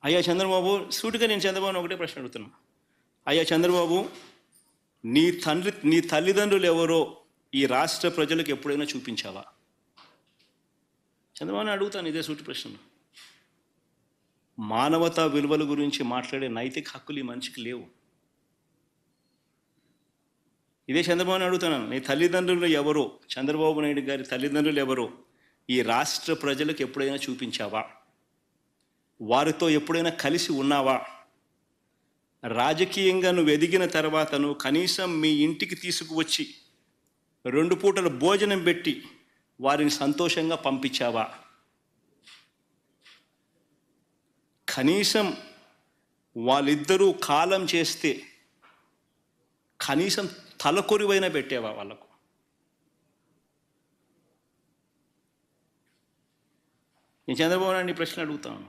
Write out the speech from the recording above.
అయ్యా చంద్రబాబు, సూటిగా నేను చంద్రబాబుని ఒకటే ప్రశ్న అడుగుతున్నా. అయ్యా చంద్రబాబు, నీ తల్లిదండ్రులు ఎవరో ఈ రాష్ట్ర ప్రజలకు ఎప్పుడైనా చూపించావా? చంద్రబాబుని అడుగుతాను ఇదే సూటి ప్రశ్న. మానవతా విలువల గురించి మాట్లాడే నైతిక హక్కులు ఈ మనిషికి లేవు. ఇదే చంద్రబాబుని అడుగుతున్నాను, నీ తల్లిదండ్రులు ఎవరో, చంద్రబాబు నాయుడు గారి తల్లిదండ్రులు ఎవరో ఈ రాష్ట్ర ప్రజలకు ఎప్పుడైనా చూపించావా? వారితో ఎప్పుడైనా కలిసి ఉన్నావా? రాజకీయంగా నువ్వు ఎదిగిన తర్వాత నువ్వు కనీసం మీ ఇంటికి తీసుకువచ్చి 2 పూటల భోజనం పెట్టి వారిని సంతోషంగా పంపించావా? కనీసం వాళ్ళిద్దరూ కాలం చేస్తే కనీసం తలకొరివైనా పెట్టేవా వాళ్ళకు? నేను చంద్రబాబు నాయుడు ప్రశ్న అడుగుతాను.